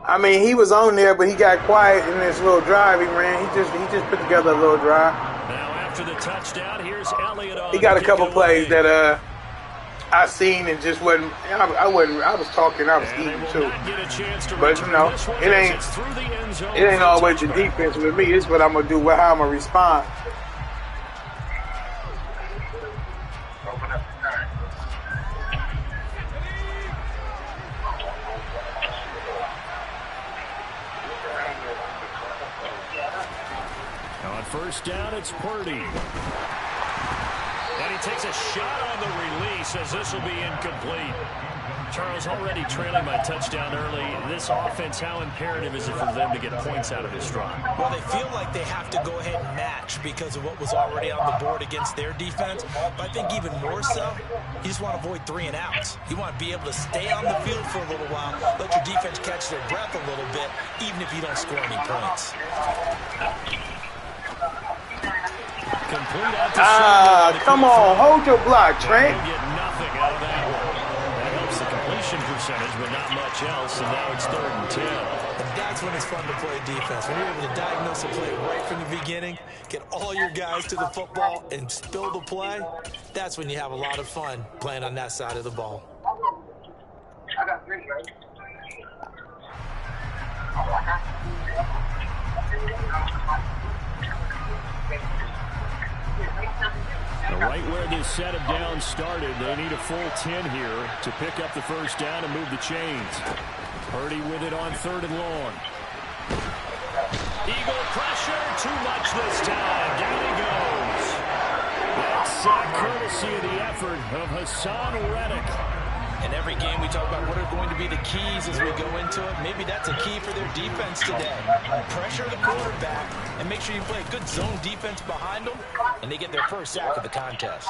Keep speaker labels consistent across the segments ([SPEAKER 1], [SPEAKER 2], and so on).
[SPEAKER 1] I mean, he was on there, but he got quiet in this little drive he ran. He just put together a little drive.
[SPEAKER 2] Now after the touchdown, here's Elliott on.
[SPEAKER 1] He got a couple plays that I seen and just wasn't. I was talking. I was eating too. But you know, it ain't always the defense with me. It's what I'm gonna do. How I'm gonna respond.
[SPEAKER 2] First down, it's Purdy. And he takes a shot on the release as this will be incomplete. Charles, already trailing by touchdown early. This offense, how imperative is it for them to get points out of this drive?
[SPEAKER 3] Well, they feel like they have to go ahead and match because of what was already on the board against their defense. But I think even more so, you just want to avoid 3 and outs. You want to be able to stay on the field for a little while, let your defense catch their breath a little bit, even if you don't score any points.
[SPEAKER 1] Come on, hold your block, Trent.
[SPEAKER 2] Get nothing out of that one. That helps the completion percentage, but not much else, and now it's 3rd and 10.
[SPEAKER 3] And that's when it's fun to play defense. When you're able to diagnose a play right from the beginning, get all your guys to the football and spill the play, that's when you have a lot of fun playing on that side of the ball.
[SPEAKER 4] I got 3, right?
[SPEAKER 2] Right where this set of downs started, they need a full 10 here to pick up the first down and move the chains. Purdy with it on 3rd and long. Eagle pressure, too much this time. Down he goes. That's sack courtesy of the effort of Hassan Reddick.
[SPEAKER 3] In every game we talk about what are going to be the keys as we go into it. Maybe that's a key for their defense today. Pressure the quarterback and make sure you play a good zone defense behind them, and they get their first sack of the contest.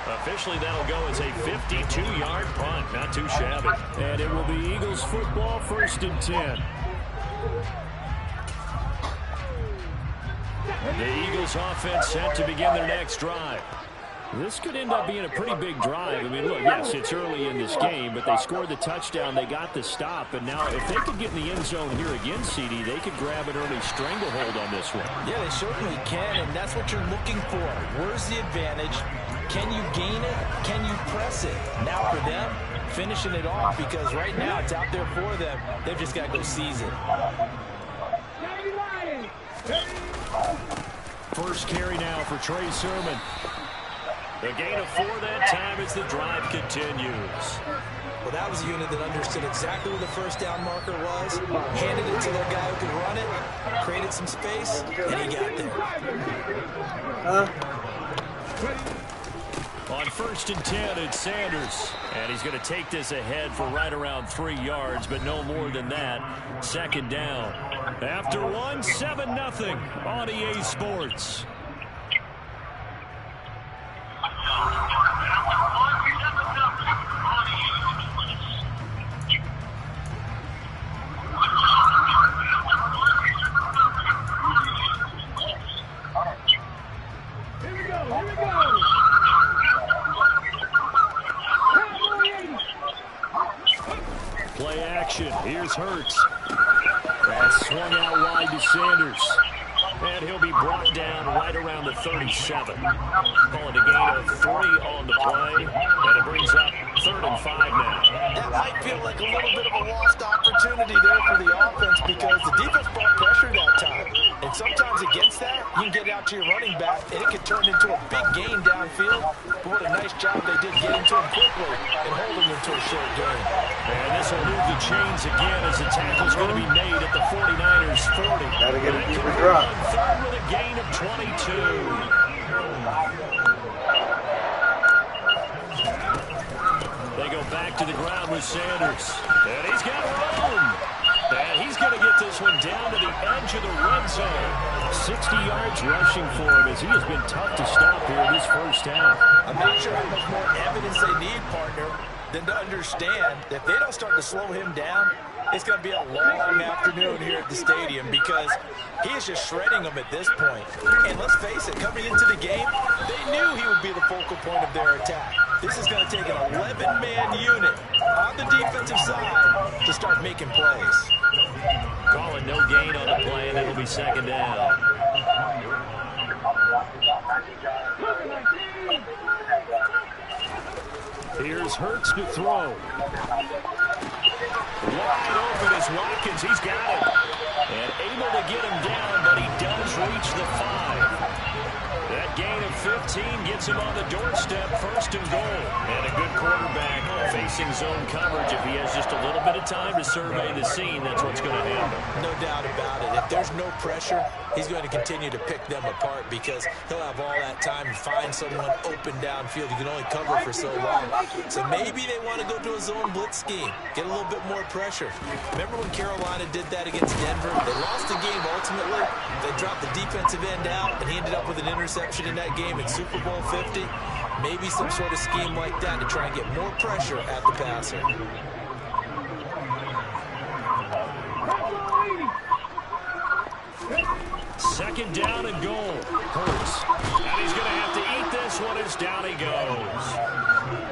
[SPEAKER 2] Officially, that'll go as a 52-yard punt. Not too shabby. And it will be Eagles football, 1st and 10. The Eagles offense set to begin their next drive. This could end up being a pretty big drive. I mean, look, yes, it's early in this game, but they scored the touchdown, they got the stop, and now if they could get in the end zone here again, CD, they could grab an early stranglehold on this one.
[SPEAKER 3] Yeah, they certainly can, and that's what you're looking for. Where's the advantage? Can you gain it? Can you press it? Now for them, finishing it off, because right now it's out there for them. They've just got to go seize it.
[SPEAKER 2] First carry now for Trey Sermon. A gain of 4 that time as the drive continues.
[SPEAKER 3] Well, that was a unit that understood exactly where the first down marker was, handed it to their guy who could run it, created some space, and he got there.
[SPEAKER 2] On 1st and 10, it's Sanders. And he's going to take this ahead for right around 3 yards, but no more than that. 2nd down. After 1, 7-0 on EA Sports. Play action. Here's Hurts. That's swung out wide to Sanders. And he'll be brought down right around the 37. Calling a gain of 3 on the play. And it brings up 3rd and 5 now.
[SPEAKER 3] That might feel like a little bit of a lost opportunity there for the offense because the defense brought pressure that time. And sometimes against that, you can get out to your running back, and it could turn into a big gain downfield. But what a nice job they did getting to him quickly and holding him to a short gain.
[SPEAKER 2] And this will move the chains again as the tackle's going to be made at the 49ers 40.
[SPEAKER 1] Gotta get a deeper drop.
[SPEAKER 2] 3rd with a gain of 22. They go back to the ground with Sanders. And he's got room. And he's going to get this one down to the edge of the red zone. 60 yards rushing for him as he has been tough to stop here in this first half.
[SPEAKER 3] I'm not sure how much more evidence they need, partner, than to understand that if they don't start to slow him down, it's going to be a long afternoon here at the stadium because he is just shredding them at this point. And let's face it, coming into the game, they knew he would be the focal point of their attack. This is going to take an 11-man unit on the defensive side to start making plays.
[SPEAKER 2] Calling no gain on the play, and it'll be second down. Here's Hurts to throw. Wide open is Watkins. He's got it. And able to get him down, but he does reach the 5. That gain of 15 gets him on the doorstep, first and goal. And a good quarterback facing zone coverage. If he has just a little bit of time to survey the scene, that's what's going to happen.
[SPEAKER 3] No doubt about it. If there's no pressure, he's going to continue to pick them apart because he'll have all that time to find someone open downfield. You can only cover for so long. So maybe they want to go to a zone blitz scheme, get a little bit more pressure. Remember when Carolina did that against Denver? They lost the game ultimately. They dropped the defensive end out, and he ended up with an interception in that game in Super Bowl 50. Maybe some sort of scheme like that to try and get more pressure at the passer.
[SPEAKER 2] Second down and goal. Hurts. And he's going to have to eat this one as down he goes.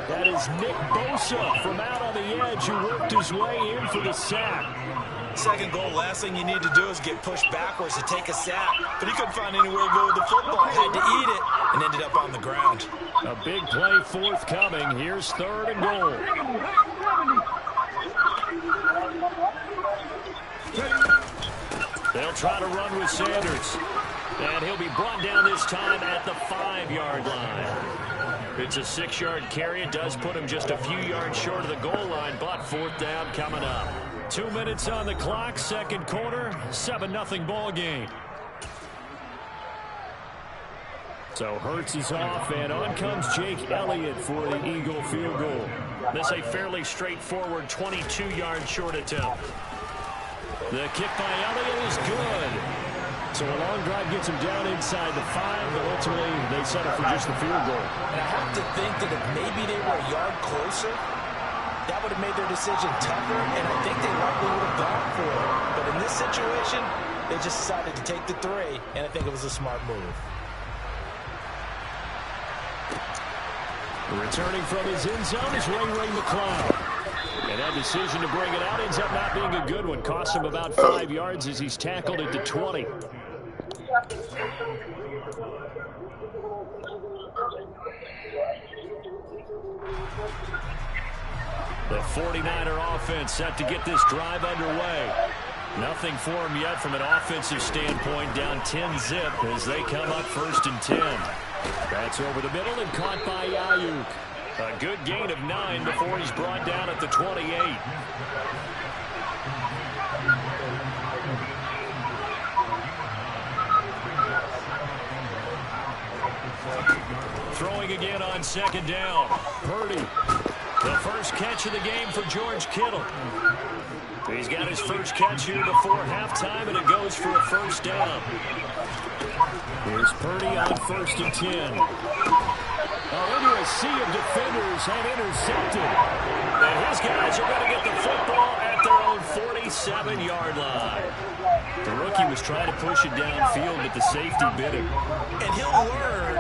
[SPEAKER 2] That is Nick Bosa from out on the edge who worked his way in for the sack.
[SPEAKER 3] Second goal, last thing you need to do is get pushed backwards to take a sack. But he couldn't find anywhere to go with the football. Had to eat it and ended up on the ground.
[SPEAKER 2] A big play forthcoming. Here's third and goal. They'll try to run with Sanders. And he'll be brought down this time at the 5-yard line. It's a 6-yard carry. It does put him just a few yards short of the goal line, but fourth down coming up. 2 minutes on the clock, second quarter, 7-0 ball game. So Hurts is off, and on comes Jake Elliott for the Eagle field goal. This a fairly straightforward 22-yard short attempt. The kick by Elliott is good. So a long drive gets him down inside the 5, but ultimately they settle for just the field goal.
[SPEAKER 3] And I have to think that if maybe they were a yard closer, that would have made their decision tougher, and I think they likely would have gone for it. But in this situation, they just decided to take the 3, and I think it was a smart move.
[SPEAKER 2] Returning from his end zone is Ray McCloud. And that decision to bring it out ends up not being a good one. Cost him about 5 yards as he's tackled at the 20. The 49er offense set to get this drive underway. Nothing for him yet from an offensive standpoint. Down 10-zip as they come up first and 10. That's over the middle and caught by Ayuk. A good gain of 9 before he's brought down at the 28. Throwing again on second down. Purdy. The first catch of the game for George Kittle. He's got his first catch here before halftime, and it goes for a first down. Here's Purdy on first and 10. Into a sea of defenders and intercepted. And his guys are going to get the football at their own 47-yard line. The rookie was trying to push it downfield, but the safety bit him.
[SPEAKER 3] And he'll learn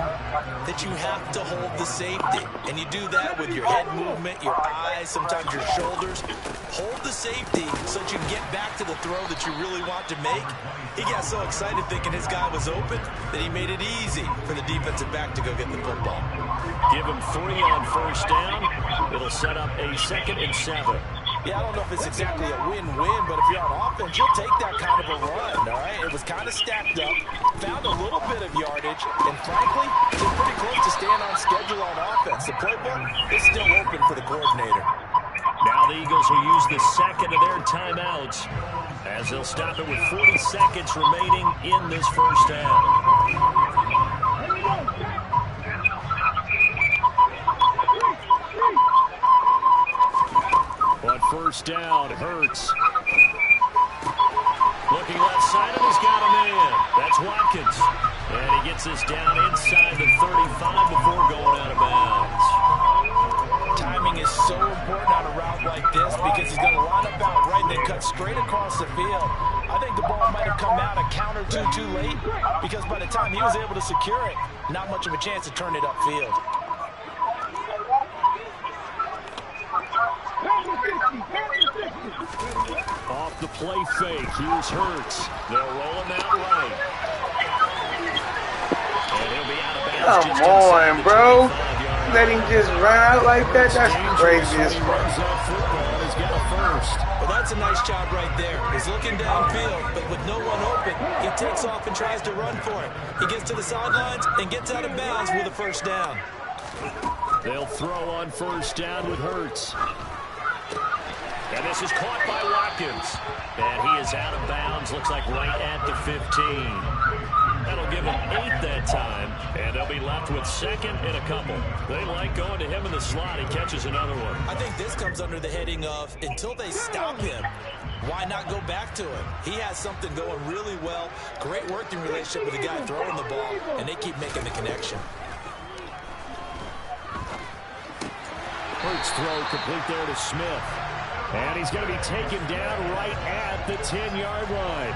[SPEAKER 3] that you have to hold the safety. And you do that with your head movement, your eyes, sometimes your shoulders. Hold the safety so that you can get back to the throw that you really want to make. He got so excited thinking his guy was open that he made it easy for the defensive back to go get the football.
[SPEAKER 2] Give him 3 on first down. It'll set up a 2nd and 7.
[SPEAKER 3] Yeah, I don't know if it's exactly a win-win, but if you're on offense, you'll take that kind of a run, all right? It was kind of stacked up, found a little bit of yardage, and frankly, they're pretty close to staying on schedule on offense. The playbook is still open for the coordinator.
[SPEAKER 2] Now the Eagles will use the second of their timeouts as they'll stop it with 40 seconds remaining in this first half. On first down, Hurts. Looking left side, and he's got him in. That's Watkins. And he gets this down inside the 35 before going out of bounds.
[SPEAKER 3] Timing is so important on a route like this because he's going to line up out right and then cut straight across the field. I think the ball might have come out a count or two too late because by the time he was able to secure it, not much of a chance to turn it upfield.
[SPEAKER 2] Off the play fake, here's Hurts. They'll roll him out right. And he'll be out of bounds.
[SPEAKER 1] Come on, bro. Let him just run out like that? That's crazy as fuck.
[SPEAKER 2] He's got a first.
[SPEAKER 3] Well, that's a nice job right there. He's looking downfield, but with no one open, he takes off and tries to run for it. He gets to the sidelines and gets out of bounds with a first down.
[SPEAKER 2] They'll throw on first down with Hurts. And this is caught by Watkins. And he is out of bounds, looks like right at the 15. That'll give him 8 that time, and they'll be left with second and a couple. They like going to him in the slot. He catches another one.
[SPEAKER 3] I think this comes under the heading of until they stop him, why not go back to him? He has something going really well, great working relationship with the guy throwing the ball, and they keep making the connection.
[SPEAKER 2] Hurts throw complete there to Smith. And he's going to be taken down right at the 10-yard line.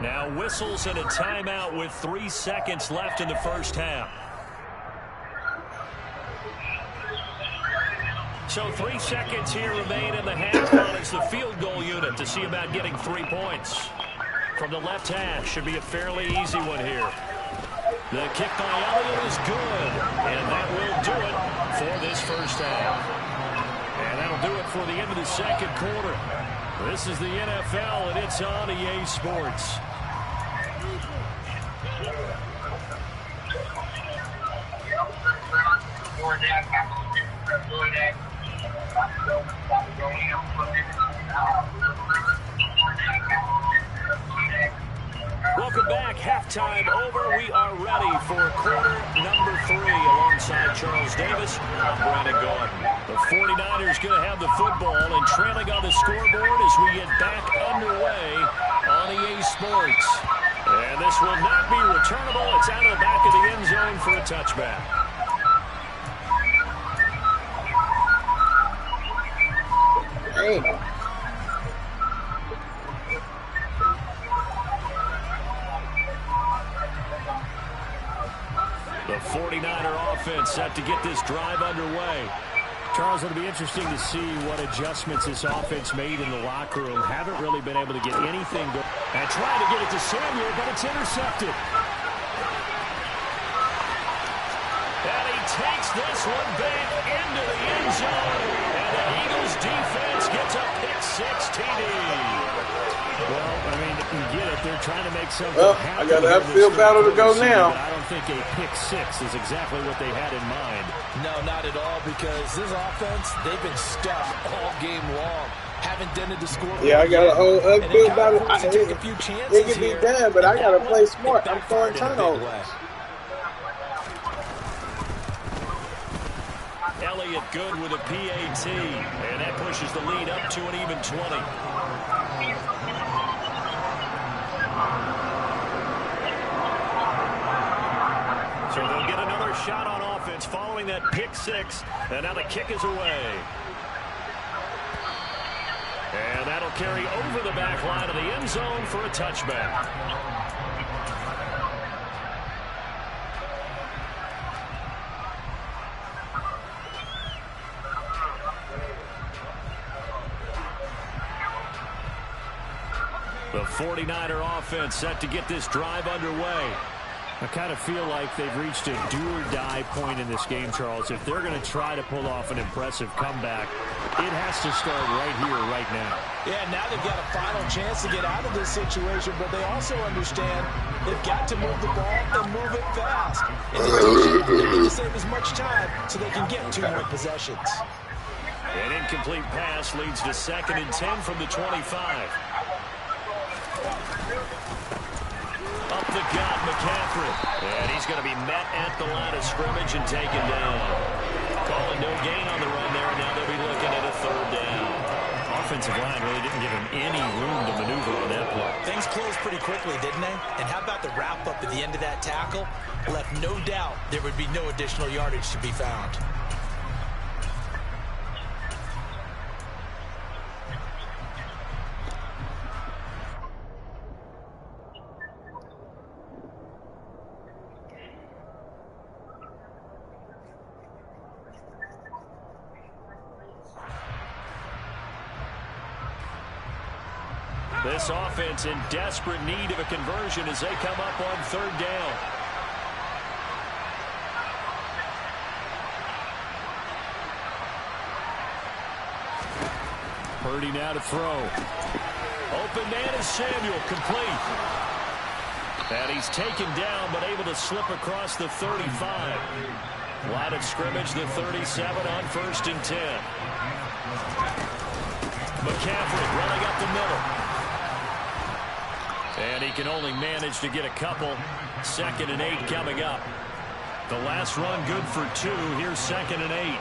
[SPEAKER 2] Now whistles and a timeout with 3 seconds left in the first half. So 3 seconds here remain in the half. It's the field goal unit to see about getting 3 points. From the left hash, should be a fairly easy one here. The kick by Elliott is good, and that will do it for this first half. And that'll do it for the end of the second quarter. This is the NFL, and it's on EA Sports. Welcome back. Halftime over. We are ready for quarter number 3 alongside Charles Davis. I'm Brandon Gordon. The 49ers going to have the football and trailing on the scoreboard as we get back underway on EA Sports. And this will not be returnable. It's out of the back of the end zone for a touchback.
[SPEAKER 1] Hey.
[SPEAKER 2] The 49er offense set to get this drive underway. Charles, it'll be interesting to see what adjustments this offense made in the locker room. Haven't really been able to get anything going. And trying to get it to Samuel, but it's intercepted. And he takes this one back into the end zone. And the Eagles defense gets a pick-6 TD. Well, I mean, you get it. They're trying to make something happen.
[SPEAKER 1] I got an upfield battle to go now.
[SPEAKER 2] I don't think a pick-6 is exactly what they had in mind.
[SPEAKER 3] No, not at all, because this offense, they've been stuck all game long. Haven't done it to score.
[SPEAKER 1] Yeah, I got a whole upfield battle.
[SPEAKER 3] It
[SPEAKER 1] can be done, but I got to play smart. I'm throwing turnovers.
[SPEAKER 2] Elliott good with a PAT, and that pushes the lead up to an even 20. So they'll get another shot on offense following that pick-6, and now the kick is away. And that'll carry over the back line of the end zone for a touchback. The 49er offense set to get this drive underway. I kind of feel like they've reached a do-or-die point in this game, Charles. If they're going to try to pull off an impressive comeback, it has to start right here, right now.
[SPEAKER 3] Yeah, now they've got a final chance to get out of this situation, but they also understand they've got to move the ball and move it fast. In addition, they need to save as much time so they can get 2 more possessions.
[SPEAKER 2] An incomplete pass leads to 2nd and 10 from the 25. Up the gut, McCaffrey. And he's going to be met at the line of scrimmage and taken down. Calling no gain on the run there, and now they'll be looking at a 3rd down. offensive line really didn't give him any room to maneuver on that play.
[SPEAKER 3] Things closed pretty quickly, didn't they? And how about the wrap-up at the end of that tackle? Left no doubt there would be no additional yardage to be found.
[SPEAKER 2] This offense in desperate need of a conversion as they come up on 3rd down. Purdy now to throw. Open man is Samuel, complete. And he's taken down but able to slip across the 35. Line of scrimmage, the 37 on 1st and 10. McCaffrey running up the middle. And he can only manage to get a couple. 2nd and 8 coming up. The last run good for 2. Here's 2nd and 8.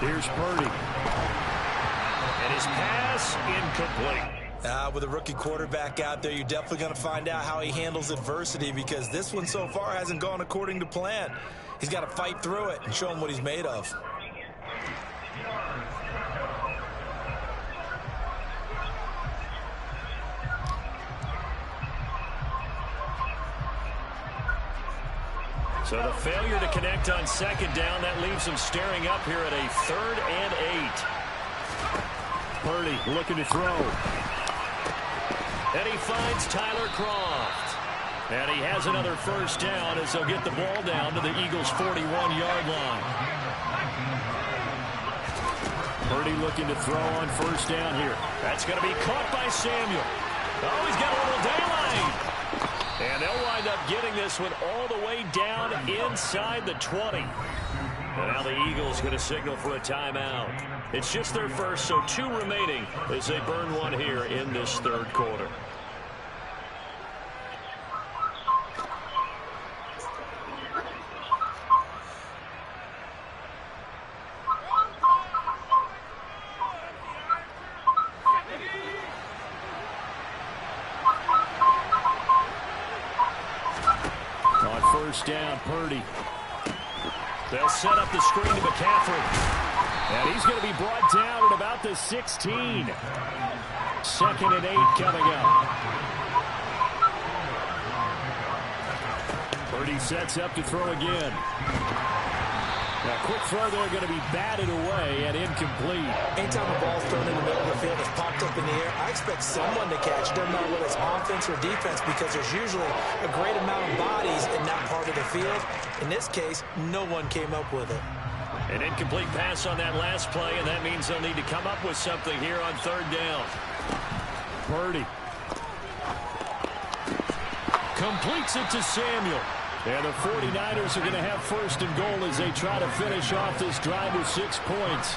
[SPEAKER 2] Here's Purdy. And his pass incomplete.
[SPEAKER 3] With a rookie quarterback out there, you're definitely going to find out how he handles adversity, because this one so far hasn't gone according to plan. He's got to fight through it and show him what he's made of.
[SPEAKER 2] So the failure to connect on 2nd down, that leaves him staring up here at a 3rd and 8. Purdy looking to throw. And he finds Tyler Kroft. And he has another 1st down as they'll get the ball down to the Eagles' 41-yard line. Purdy looking to throw on 1st down here. That's going to be caught by Samuel. Oh, he's got a little daylight. And they'll wind up getting this one all the way down inside the 20. And now the Eagles going to signal for a timeout. It's just their first, so 2 remaining as they burn one here in this 3rd quarter. Down, Purdy. They'll set up the screen to McCaffrey. And he's going to be brought down at about the 16. 2nd and 8 coming up. Purdy sets up to throw again. Now, quick throw there going to be batted away and incomplete.
[SPEAKER 3] Anytime a ball's thrown in the middle of the field that's popped up in the air, I expect someone to catch it. Doesn't matter whether it's offense or defense, because there's usually a great amount of bodies in that part of the field. In this case, no one came up with it.
[SPEAKER 2] An incomplete pass on that last play, and that means they'll need to come up with something here on 3rd down. Purdy completes it to Samuel. And the 49ers are going to have 1st and goal as they try to finish off this drive with 6 points.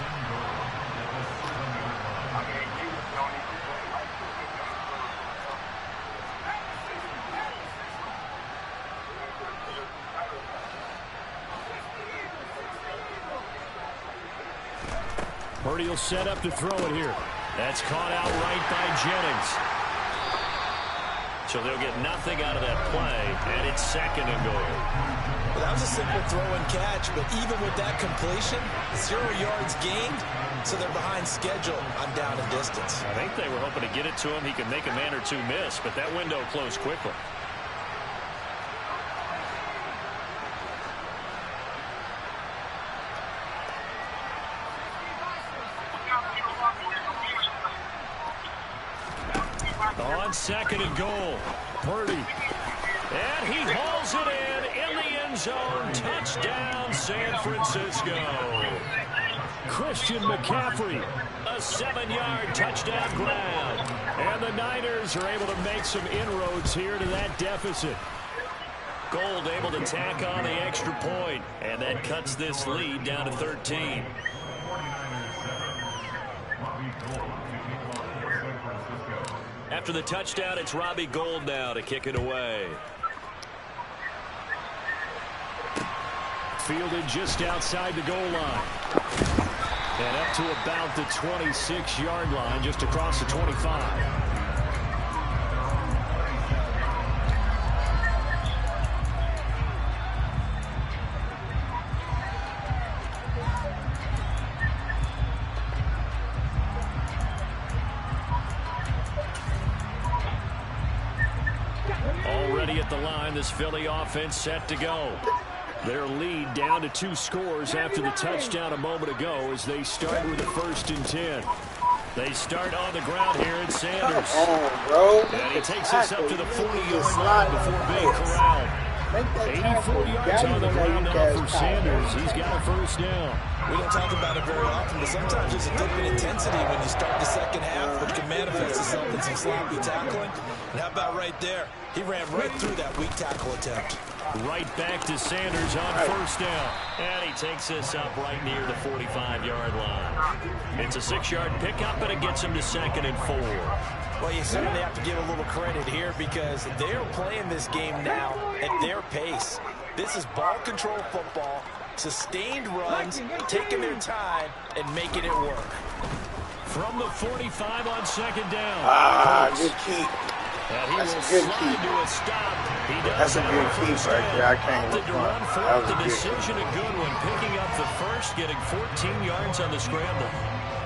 [SPEAKER 2] Purdy will set up to throw it here. That's caught out right by Jennings. So they'll get nothing out of that play, and it's 2nd and goal.
[SPEAKER 3] Well, that was a simple throw and catch, but even with that completion, 0 yards gained, so they're behind schedule on down and distance.
[SPEAKER 2] I think they were hoping to get it to him. He could make a man or 2 miss, but that window closed quickly. On 2nd and goal, Purdy. And he hauls it in the end zone. Touchdown, San Francisco. Christian McCaffrey, a 7-yard touchdown grab. And the Niners are able to make some inroads here to that deficit. Gold able to tack on the extra point, and that cuts this lead down to 13. After the touchdown, it's Robbie Gould now to kick it away. Fielded just outside the goal line. And up to about the 26-yard line, just across the 25. Already at the line, this Philly offense set to go. Their lead down to 2 scores after the touchdown a moment ago as they start with a 1st and 10. They start on the ground here at Sanders. And he takes us up to the 40-yard line before being corralled. 84 yards on the ground now for Sanders. He's got a 1st down.
[SPEAKER 3] We don't talk about it very often, but sometimes there's a dip in intensity when you start the second half, which can manifest itself in some sloppy tackling. And how about right there? He ran right through that weak tackle attempt.
[SPEAKER 2] Right back to Sanders on 1st down. And he takes us up right near the 45-yard line. It's a 6-yard pickup, and it gets him to 2nd and 4.
[SPEAKER 3] Well, you certainly have to give a little credit here because they're playing this game now at their pace. This is ball control football, sustained runs, taking their time, and making it work.
[SPEAKER 2] From the 45 on 2nd down.
[SPEAKER 1] Good keep.
[SPEAKER 2] That's a good keep.
[SPEAKER 1] That's a good keep right there. I can't look
[SPEAKER 2] run for
[SPEAKER 1] that was
[SPEAKER 2] the
[SPEAKER 1] a good
[SPEAKER 2] decision, a good one. Picking up the 1st, getting 14 yards on the scramble.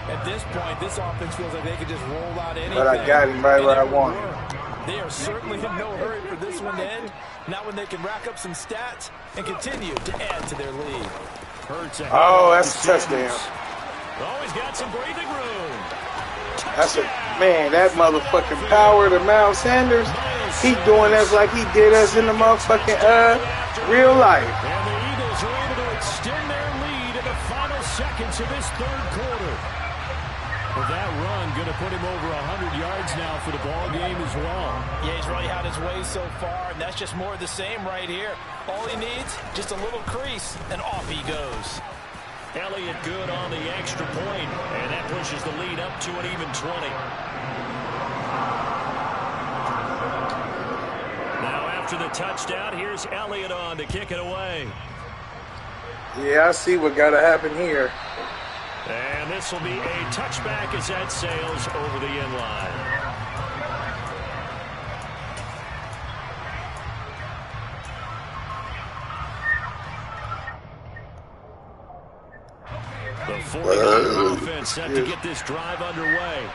[SPEAKER 3] At this point, this offense feels like they could just roll out anything.
[SPEAKER 1] But I got him right where I want him.
[SPEAKER 3] They are certainly in no hurry for this one to end. Not when they can rack up some stats and continue to add to their lead.
[SPEAKER 1] Oh, that's a touchdown.
[SPEAKER 2] Always got some breathing room.
[SPEAKER 1] That's a man. That motherfucking power to Miles Sanders. He doing us like he did us in the motherfucking real life.
[SPEAKER 2] And the Eagles are able to extend their lead in the final seconds of this 3rd quarter. With that run, going to put him over 100 yards now for the ball game as well.
[SPEAKER 3] Yeah, he's really had his way so far, and that's just more of the same right here. All he needs, just a little crease, and off he goes.
[SPEAKER 2] Elliott good on the extra point, and that pushes the lead up to an even 20. Now after the touchdown, here's Elliott on to kick it away.
[SPEAKER 1] Yeah, I see what got to happen here.
[SPEAKER 2] And this will be a touchback as that sails over the end line. The 40-yard offense set to get this drive underway.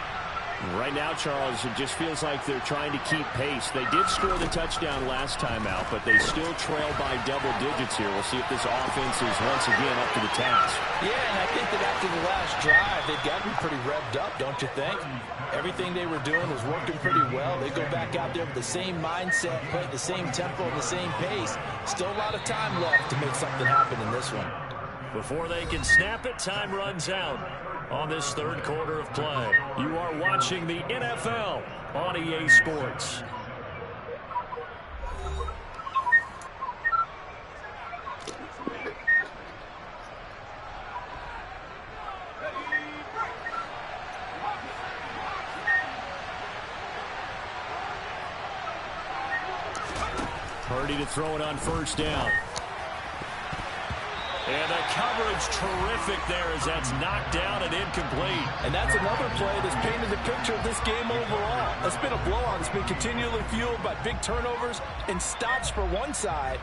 [SPEAKER 2] Right now, Charles, it just feels like they're trying to keep pace. They did score the touchdown last time out, but they still trail by double digits here. We'll see if this offense is once again up to the task.
[SPEAKER 3] Yeah, and I think that after the last drive, they've got to be pretty revved up, don't you think? Everything they were doing was working pretty well. They go back out there with the same mindset, play at the same tempo, the same pace. Still a lot of time left to make something happen in this one.
[SPEAKER 2] Before they can snap it, time runs out on this 3rd quarter of play. You are watching the NFL on EA Sports. Purdy to throw it on 1st down. And the coverage terrific there as that's knocked down and incomplete.
[SPEAKER 3] And that's another play that's painted the picture of this game overall. It's been a blowout. It's been continually fueled by big turnovers and stops for one side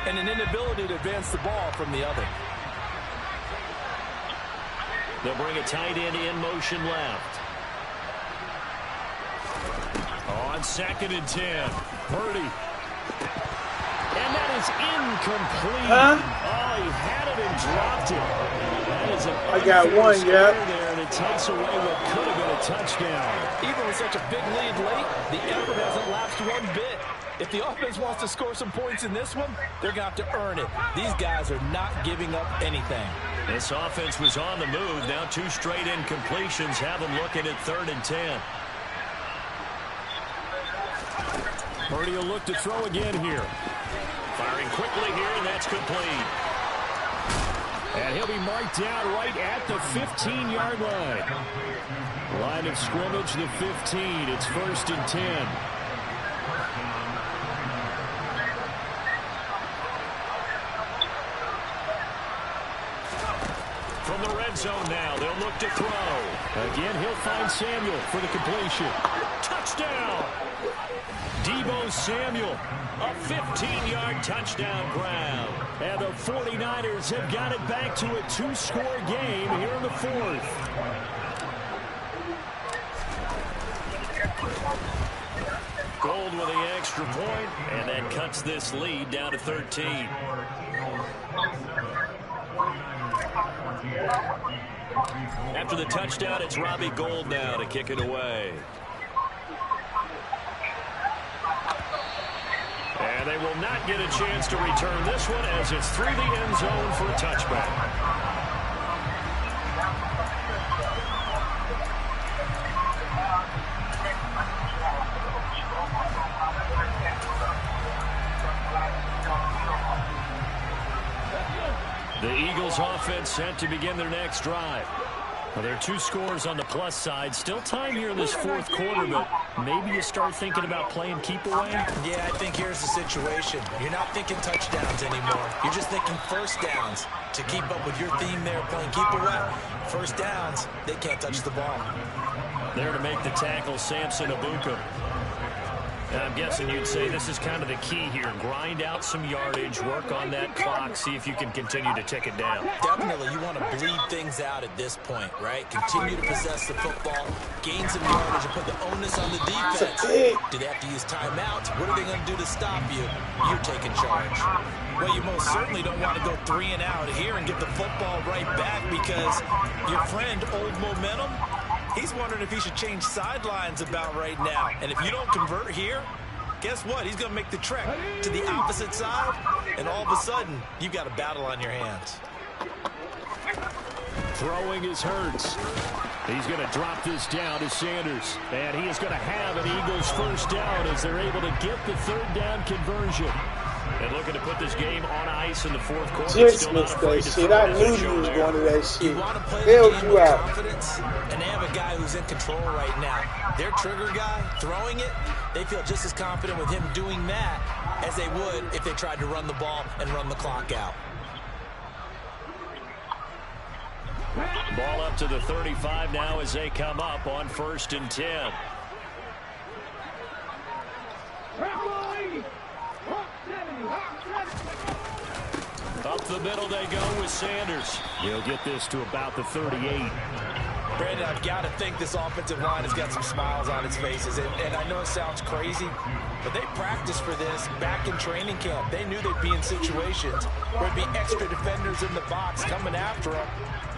[SPEAKER 3] and an inability to advance the ball from the other.
[SPEAKER 2] They'll bring a tight end in motion left. On 2nd and 10. Purdy. And that is incomplete. Oh, he had it and dropped it. That is an
[SPEAKER 1] I got one, yeah.
[SPEAKER 2] There, and it takes away what could have been a touchdown.
[SPEAKER 3] Even with such a big lead late, the effort hasn't lapsed one bit. If the offense wants to score some points in this one, they're going to have to earn it. These guys are not giving up anything.
[SPEAKER 2] This offense was on the move. Now 2 straight incompletions have them looking at 3rd and 10. Purdy will look to throw again here. Firing quickly here, and that's complete. And he'll be marked down right at the 15-yard line. Line of scrimmage, the 15. It's 1st and 10. From the red zone now. They'll look to throw. Again, he'll find Samuel for the completion. Touchdown! Deebo Samuel, a 15-yard touchdown grab. And the 49ers have got it back to a 2-score game here in the fourth. Gold with the extra point, and that cuts this lead down to 13. After the touchdown, it's Robbie Gould now to kick it away. And they will not get a chance to return this one as it's through the end zone for a touchback. The Eagles offense set to begin their next drive. Well, there are 2 scores on the plus side. Still time here in this fourth quarter, but maybe you start thinking about playing keep away?
[SPEAKER 3] Yeah, I think here's the situation. You're not thinking touchdowns anymore. You're just thinking first downs. To keep up with your theme there, playing keep away, first downs, they can't touch the ball.
[SPEAKER 2] There to make the tackle, Samson Abuka. And I'm guessing you'd say this is kind of the key here. Grind out some yardage, work on that clock, see if you can continue to tick it down.
[SPEAKER 3] Definitely, you want to bleed things out at this point, right? Continue to possess the football, gain some yardage, and put the onus on the defense. Do they have to use timeouts? What are they going to do to stop you? You're taking charge. Well, you most certainly don't want to go 3 and out here and get the football right back because your friend, Old Momentum, he's wondering if he should change sidelines about right now. And if you don't convert here, guess what? He's going to make the trek to the opposite side, and all of a sudden, you've got a battle on your hands.
[SPEAKER 2] Throwing is Hurts. He's going to drop this down to Sanders. And he is going to have an Eagles first down as they're able to get the third down conversion. And looking to put this game on ice in the fourth quarter.
[SPEAKER 1] Just missed that shit. I knew he was going to that shit.
[SPEAKER 3] You want to play
[SPEAKER 1] Bailed
[SPEAKER 3] the game
[SPEAKER 1] you
[SPEAKER 3] with
[SPEAKER 1] out.
[SPEAKER 3] confidence, and they have a guy who's in control right now. Their trigger guy throwing it, they feel just as confident with him doing that as they would if they tried to run the ball and run the clock out.
[SPEAKER 2] Ball up to the 35 now as they come up on 1st and 10. Up the middle they go with Sanders. He'll get this to about the 38.
[SPEAKER 3] Brandon, I've got to think this offensive line has got some smiles on its faces. And I know it sounds crazy, but they practiced for this back in training camp. They knew they'd be in situations where there'd be extra defenders in the box coming after them,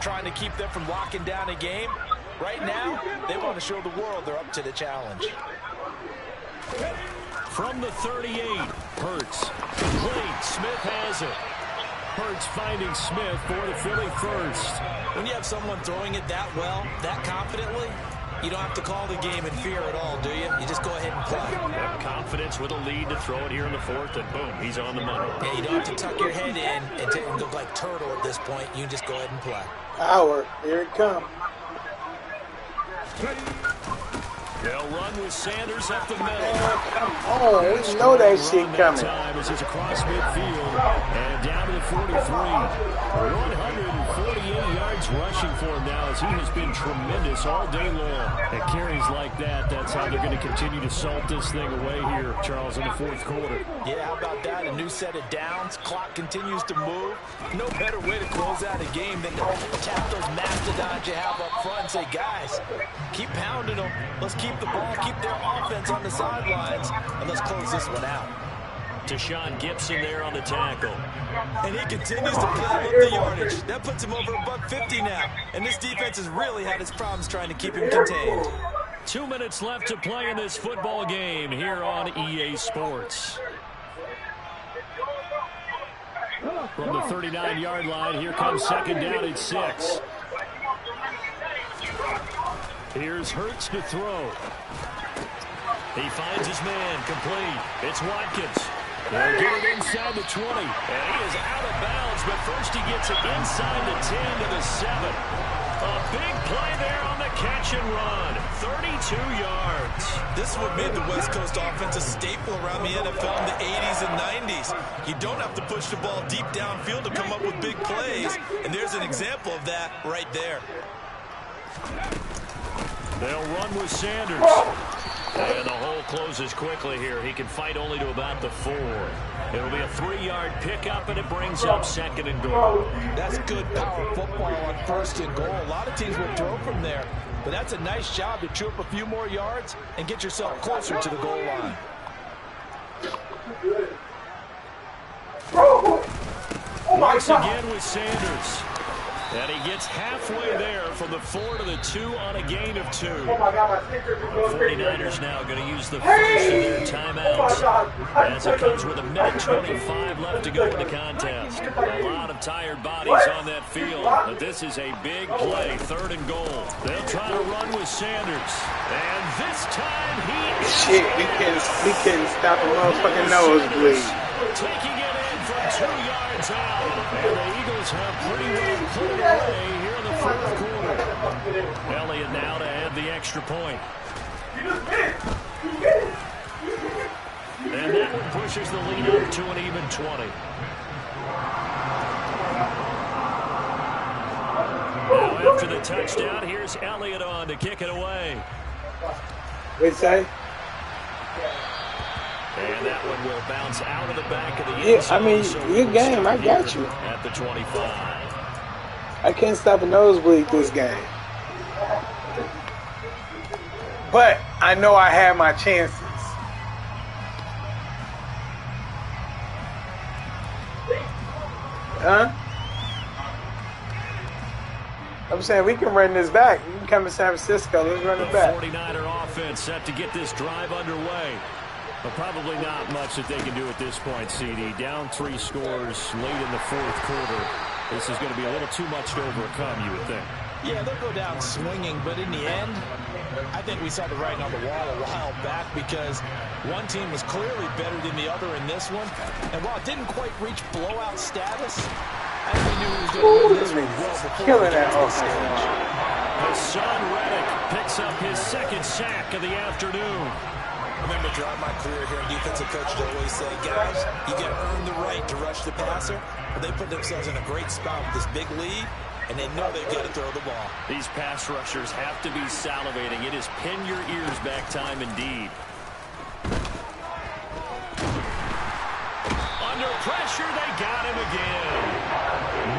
[SPEAKER 3] trying to keep them from locking down a game. Right now, they want to show the world they're up to the challenge.
[SPEAKER 2] From the 38, Hurts. Complete. Smith has it. Hurts finding Smith for the Philly first.
[SPEAKER 3] When you have someone throwing it that well, that confidently, you don't have to call the game in fear at all, do you? You just go ahead and play.
[SPEAKER 2] Have confidence with a lead to throw it here in the fourth, and boom, he's on the money.
[SPEAKER 3] Yeah, you don't have to tuck your head in and look like turtle at this point. You can just go ahead and play.
[SPEAKER 1] Here it comes.
[SPEAKER 2] They'll run with Sanders up the middle.
[SPEAKER 1] Oh, we know that shit coming.
[SPEAKER 2] Time as it's across midfield and down to the 43. 148 yards rushing for him now as he has been tremendous all day long. At carries like that, that's how they're going to continue to salt this thing away here, Charles, in the fourth quarter.
[SPEAKER 3] Yeah, how about that? A new set of downs. Clock continues to move. No better way to close out a game than to tap those mastodons you have up front and say, guys, keep pounding them. Let's keep the ball, keep their offense on the sidelines, and let's close this one out.
[SPEAKER 2] Deshaun Gibson there on the tackle.
[SPEAKER 3] And he continues to pile up the yardage. That puts him over $150 now. And this defense has really had its problems trying to keep him contained.
[SPEAKER 2] 2 minutes left to play in this football game here on EA Sports. From the 39-yard line, here comes second down at 6. Here's Hurts to throw. He finds his man, complete. It's Watkins. They'll get it inside the 20. And he is out of bounds, but first he gets it inside the 10 to the 7. A A big play there on the catch and run. 32 yards.
[SPEAKER 3] This is what made the West Coast offense a staple around the NFL in the 80s and 90s. You don't have to push the ball deep downfield to come up with big plays, and there's an example of that right there.
[SPEAKER 2] They'll run with Sanders. And the hole closes quickly here. He can fight only to about the 4. It'll be a 3-yard pickup, and it brings up 2nd and goal.
[SPEAKER 3] That's good power football on 1st and goal. A lot of teams will throw from there, but that's a nice job to chew up a few more yards and get yourself closer to the goal line.
[SPEAKER 2] Once again with Sanders. And he gets halfway there from the 4 to the 2 on a gain of 2. The 49ers now going to use the first of their timeouts as it comes with a minute 25 left to go in the contest. A lot of tired bodies on that field, but this is a big play, 3rd and goal. They'll try to run with Sanders. And this time he is...
[SPEAKER 1] Shit, we can't stop a motherfucking nosebleed.
[SPEAKER 2] Taking it in from 2 yards out. And the Eagles have pretty well put it away here in the 4th quarter. Elliott now to add the extra point. And that one pushes the lead up to an even 20. Now after the touchdown, here's Elliott on to kick it away.
[SPEAKER 1] What'd you say?
[SPEAKER 2] And that one will bounce out of the back of the end
[SPEAKER 1] Yeah,
[SPEAKER 2] zone.
[SPEAKER 1] I mean, good game. I got you.
[SPEAKER 2] At the 25.
[SPEAKER 1] I can't stop a nosebleed this game. But I know I had my chances. Huh? I'm saying we can run this back. We can come to San Francisco. Let's run it back.
[SPEAKER 2] 49er offense set to get this drive underway. But probably not much that they can do at this point, CD. Down 3 scores late in the 4th quarter. This is going to be a little too much to overcome, you would think.
[SPEAKER 3] Yeah, they'll go down swinging, but in the end, I think we saw the writing on the wall a while back because one team was clearly better than the other in this one. And while it didn't quite reach blowout status, I think we knew he was going to win this one well before
[SPEAKER 1] Killing
[SPEAKER 3] we got
[SPEAKER 1] that
[SPEAKER 3] to this
[SPEAKER 1] offense.
[SPEAKER 3] stage.
[SPEAKER 2] Hassan Reddick picks up his 2nd sack of the afternoon.
[SPEAKER 3] I remember throughout my career here in defensive coach to always say, guys, you got to earn the right to rush the passer. But they put themselves in a great spot with this big lead, and they know they've got to throw the ball.
[SPEAKER 2] These pass rushers have to be salivating. It is pin your ears back time indeed. Under pressure, they got him again.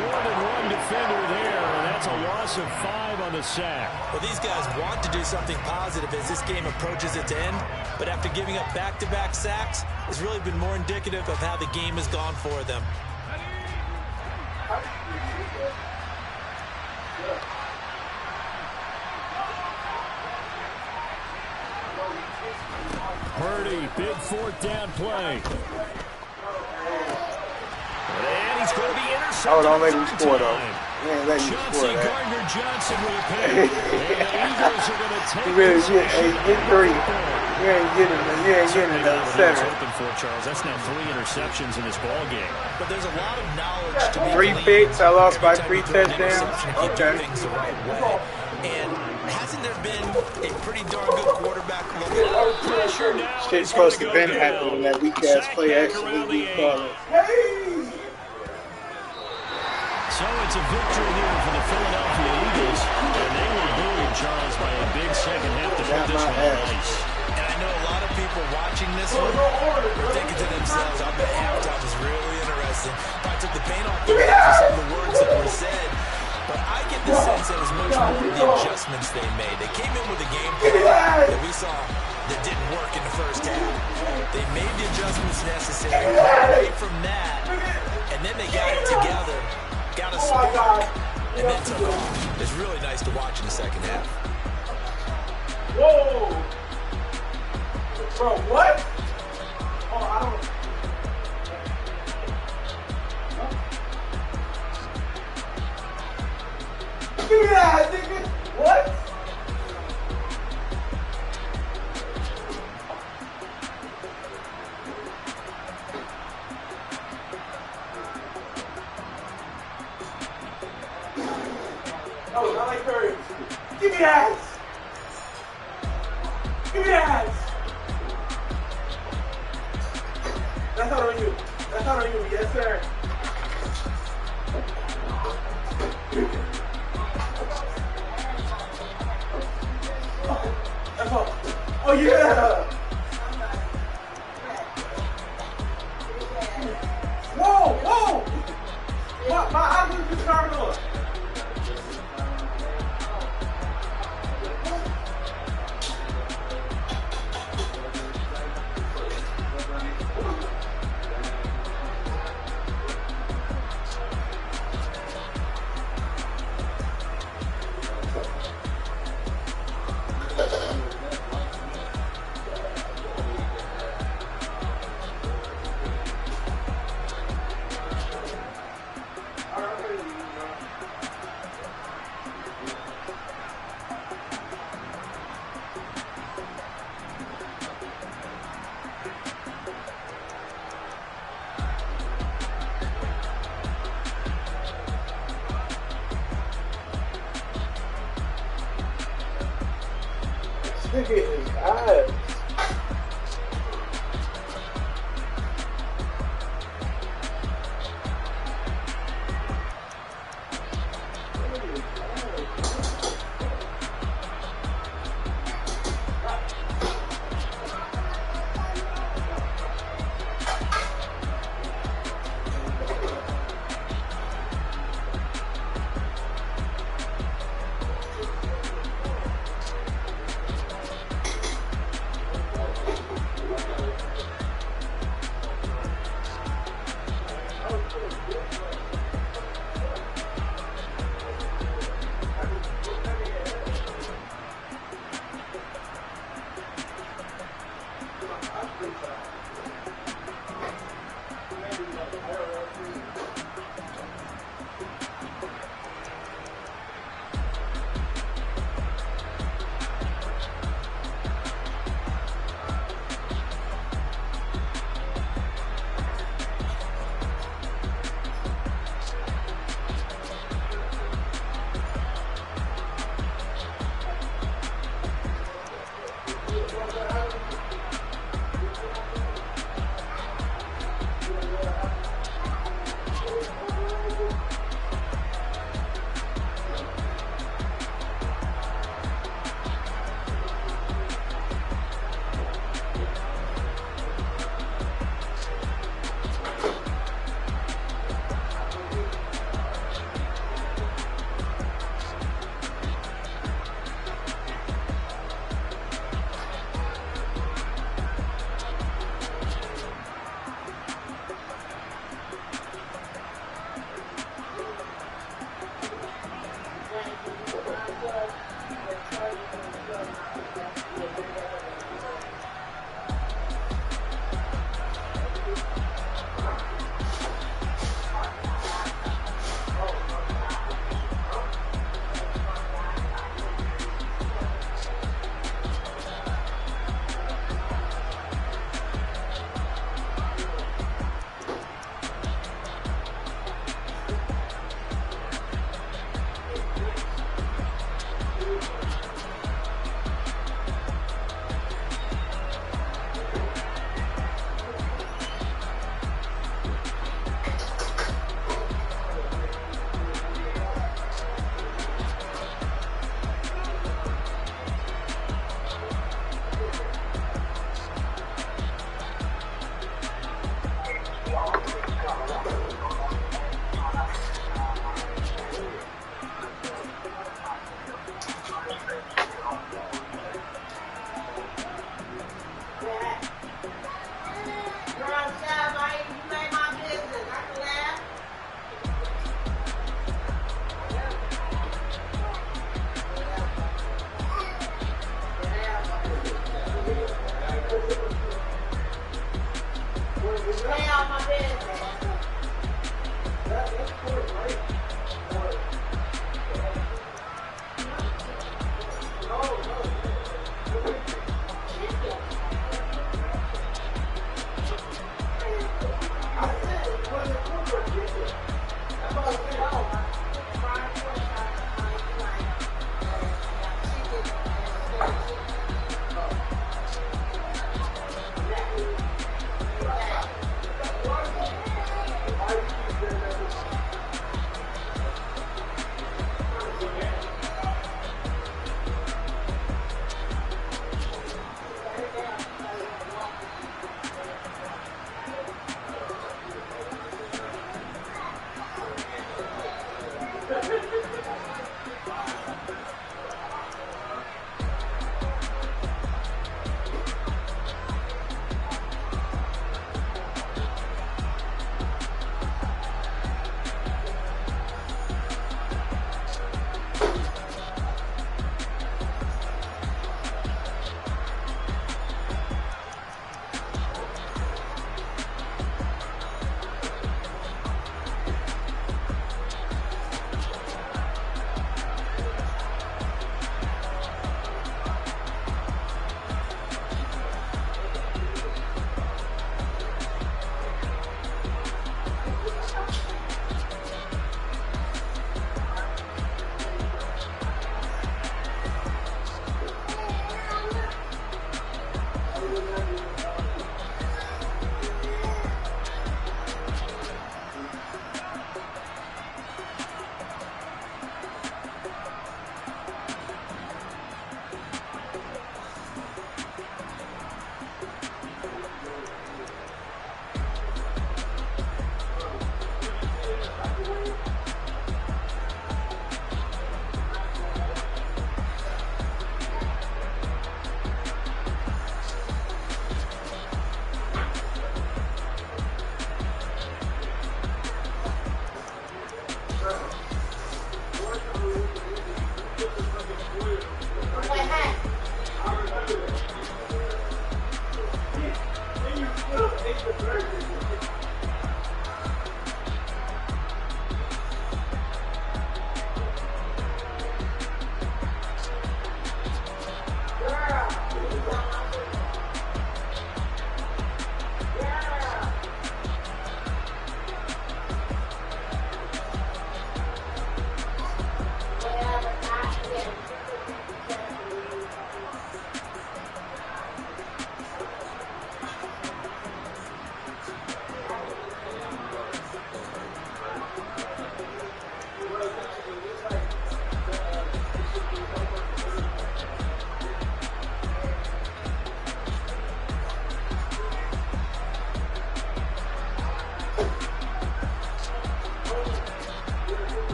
[SPEAKER 2] More than one defender there, and that's a loss of 5 on the sack.
[SPEAKER 3] Well, these guys want to do something positive as this game approaches its end, but after giving up back-to-back sacks, it's really been more indicative of how the game has gone for them.
[SPEAKER 2] Purdy, big 4th down play. And he's going to be intercepted.
[SPEAKER 1] Oh, don't make him score, though. Yeah, let him score that.
[SPEAKER 2] Gardner-Johnson with a pick. And the Eagles are going to take
[SPEAKER 1] Really,
[SPEAKER 2] this.
[SPEAKER 1] get 3. You ain't getting another 7.
[SPEAKER 2] Open for Charles. That's now 3 interceptions in this ball game.
[SPEAKER 3] But there's a lot of knowledge to be
[SPEAKER 1] 3
[SPEAKER 3] gleaned
[SPEAKER 1] picks. I lost by
[SPEAKER 3] every
[SPEAKER 1] 3
[SPEAKER 3] time you throw an
[SPEAKER 1] touchdowns.
[SPEAKER 3] interception if you do
[SPEAKER 1] Okay.
[SPEAKER 3] things the right way. And hasn't there been a pretty darn good quarterback look?
[SPEAKER 2] Pressure now.
[SPEAKER 1] Shit's supposed to have been happening that weak ass play actually we call it.
[SPEAKER 2] So it's a victory here for the Philadelphia Eagles, and they were bullied, Charles, by a big second half to put this one on ice.
[SPEAKER 3] And I know a lot of people watching this one are thinking to themselves, I bet halftime was really interesting. Probably took the paint off the words of some of the words that were said. But I get the sense that it was much more the adjustments they made. They came in with a game plan that we saw that didn't work in the first half. They made the adjustments necessary, got away from that, and then they got it together, got a spark, and then took off. It's really nice to watch in the second half.
[SPEAKER 1] Whoa! Bro, what? Oh, I don't... Yeah, nigga! What? No, not like Curry. Yes! That's all on you. That's all on you. Yes, sir. That's all. Oh, yeah! Whoa! Whoa! My eyes are just starting on. Look at his eyes.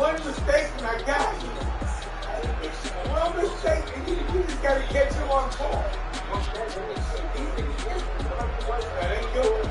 [SPEAKER 1] one mistake and I got him. One mistake and you just got to catch him on call. That ain't good.